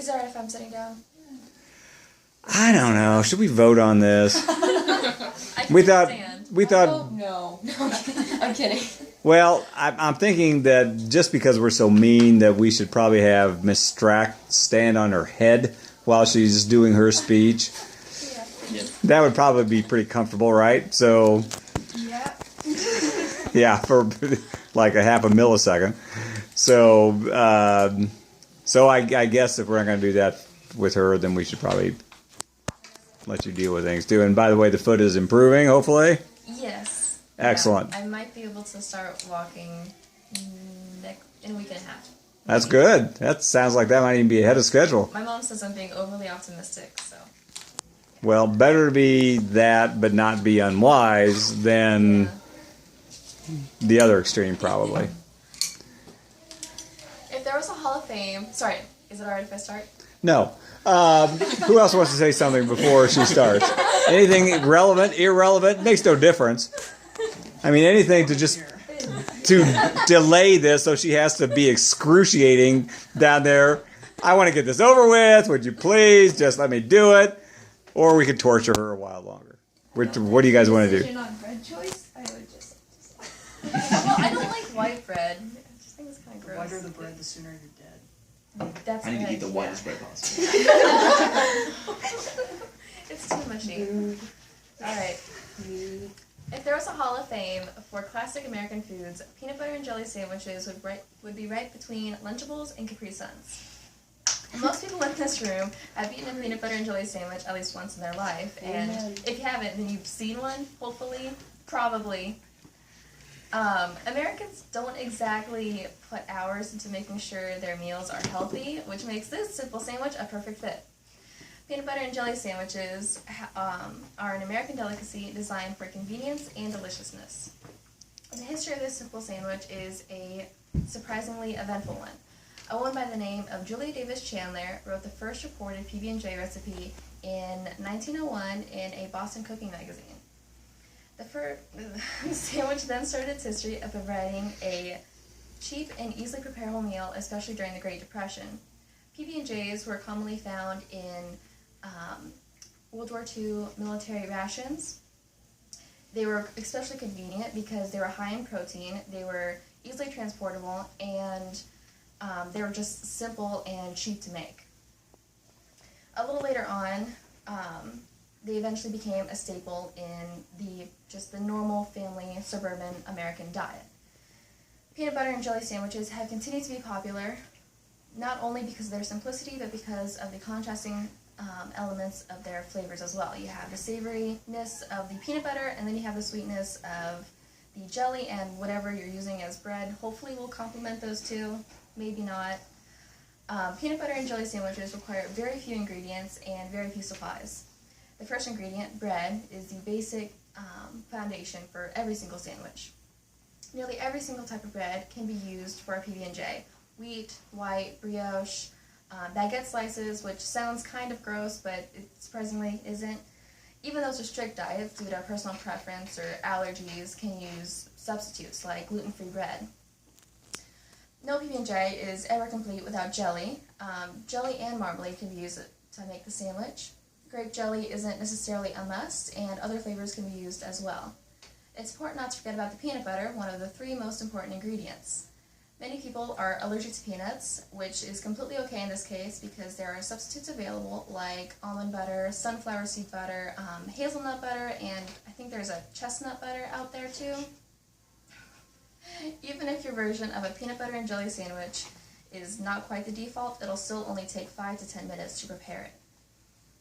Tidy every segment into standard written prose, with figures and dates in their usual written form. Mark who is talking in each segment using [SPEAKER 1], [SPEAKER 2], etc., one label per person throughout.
[SPEAKER 1] Is it alright if I'm sitting down?
[SPEAKER 2] I don't know. Should we vote on this?
[SPEAKER 1] I
[SPEAKER 2] We
[SPEAKER 1] can't
[SPEAKER 2] thought.
[SPEAKER 1] stand.
[SPEAKER 2] We thought.
[SPEAKER 3] No. I'm kidding.
[SPEAKER 2] Well, I'm thinking that just because we're so mean that we should probably have Miss Strack stand on her head while she's doing her speech.
[SPEAKER 1] Yeah.
[SPEAKER 2] That would probably be pretty comfortable, right? So,
[SPEAKER 1] Yeah.
[SPEAKER 2] yeah, for like a half a millisecond. So, I guess if we're not going to do that with her, then we should probably let you deal with things too. And by the way, the foot is improving, hopefully.
[SPEAKER 1] Yes.
[SPEAKER 2] Excellent.
[SPEAKER 1] Yeah, I might be able to start walking in a week and a half.
[SPEAKER 2] That's good. That sounds like that might even be ahead of schedule.
[SPEAKER 1] My mom says I'm being overly optimistic, so.
[SPEAKER 2] Well, better to be that, but not be unwise than the other extreme, probably.
[SPEAKER 1] If there was a Hall of Fame, sorry, is it alright if I start?
[SPEAKER 2] No. Who else wants to say something before she starts? Anything relevant, irrelevant, makes no difference. I mean, anything to delay this so she has to be excruciating down there. I want to get this over with. Would you please just let me do it? Or we could torture her a while longer. What do you guys want to do?
[SPEAKER 4] Decision on bread choice, I would just.
[SPEAKER 1] Well, I don't like white bread. I just think it's kind of
[SPEAKER 3] The
[SPEAKER 1] gross.
[SPEAKER 3] whiter the bread, the sooner you're dead.
[SPEAKER 1] That's
[SPEAKER 5] I need to eat the
[SPEAKER 1] idea.
[SPEAKER 5] whitest bread possible.
[SPEAKER 1] It's too mushy. Alright. If there was a Hall of Fame for classic American foods, peanut butter and jelly sandwiches would be right between Lunchables and Capri Suns. Most people in this room have eaten a peanut butter and jelly sandwich at least once in their life, and if you haven't, then you've seen one, hopefully, probably. Americans don't exactly put hours into making sure their meals are healthy, which makes this simple sandwich a perfect fit. Peanut butter and jelly sandwiches are an American delicacy designed for convenience and deliciousness. The history of this simple sandwich is a surprisingly eventful one. A woman by the name of Julia Davis Chandler wrote the first recorded PB&J recipe in 1901 in a Boston cooking magazine. The sandwich then started its history of providing a cheap and easily preparable meal, especially during the Great Depression. PB&Js were commonly found in World War II military rations. They were especially convenient because they were high in protein, they were easily transportable, and they were just simple and cheap to make. A little later on, they eventually became a staple in the normal family suburban American diet. Peanut butter and jelly sandwiches have continued to be popular, not only because of their simplicity, but because of the contrasting elements of their flavors as well. You have the savoriness of the peanut butter, and then you have the sweetness of the jelly, and whatever you're using as bread hopefully will complement those two, maybe not. Peanut butter and jelly sandwiches require very few ingredients and very few supplies. The first ingredient, bread, is the basic foundation for every single sandwich. Nearly every single type of bread can be used for a PB&J. Wheat, white, brioche, baguette slices, which sounds kind of gross, but it surprisingly isn't. Even those with strict diets, due to personal preference or allergies, can use substitutes like gluten-free bread. No PB&J is ever complete without jelly. Jelly and marmalade can be used to make the sandwich. Grape jelly isn't necessarily a must, and other flavors can be used as well. It's important not to forget about the peanut butter, one of the 3 most important ingredients. Many people are allergic to peanuts, which is completely okay in this case because there are substitutes available like almond butter, sunflower seed butter, hazelnut butter, and I think there's a chestnut butter out there too. Even if your version of a peanut butter and jelly sandwich is not quite the default, it'll still only take 5 to 10 minutes to prepare it.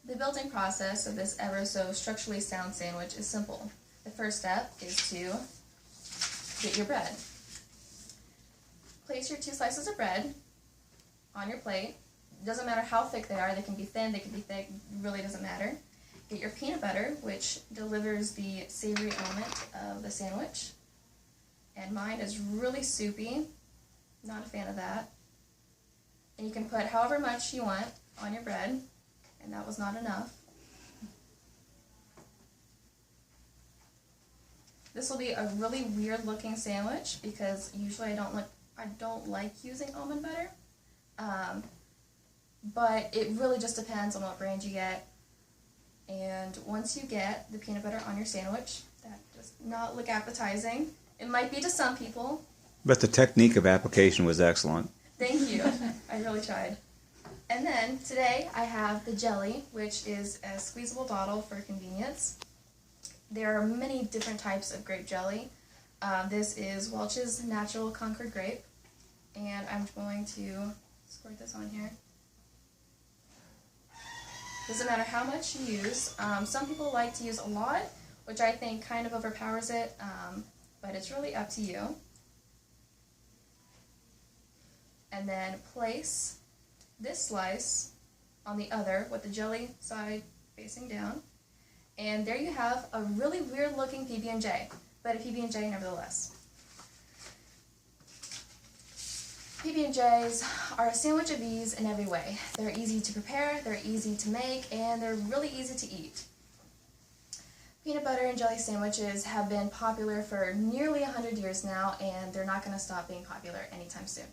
[SPEAKER 1] The building process of this ever so structurally sound sandwich is simple. The first step is to get your bread. Place your 2 slices of bread on your plate. It doesn't matter how thick they are. They can be thin, they can be thick, it really doesn't matter. Get your peanut butter, which delivers the savory element of the sandwich. And mine is really soupy. Not a fan of that. And you can put however much you want on your bread, and that was not enough. This will be a really weird looking sandwich because usually I don't like using almond butter. but it really just depends on what brand you get. And once you get the peanut butter on your sandwich, that does not look appetizing. It might be to some people.
[SPEAKER 2] But the technique of application was excellent.
[SPEAKER 1] Thank you. I really tried. And then today I have the jelly, which is a squeezable bottle for convenience. There are many different types of grape jelly. This is Welch's Natural Concord Grape, and I'm going to squirt this on here. Doesn't matter how much you use. Some people like to use a lot, which I think kind of overpowers it, but it's really up to you. And then place this slice on the other with the jelly side facing down. And there you have a really weird looking PB&J, but a PB&J nevertheless. PB&Js are a sandwich of ease in every way. They're easy to prepare, they're easy to make, and they're really easy to eat. Peanut butter and jelly sandwiches have been popular for nearly 100 years now, and they're not going to stop being popular anytime soon.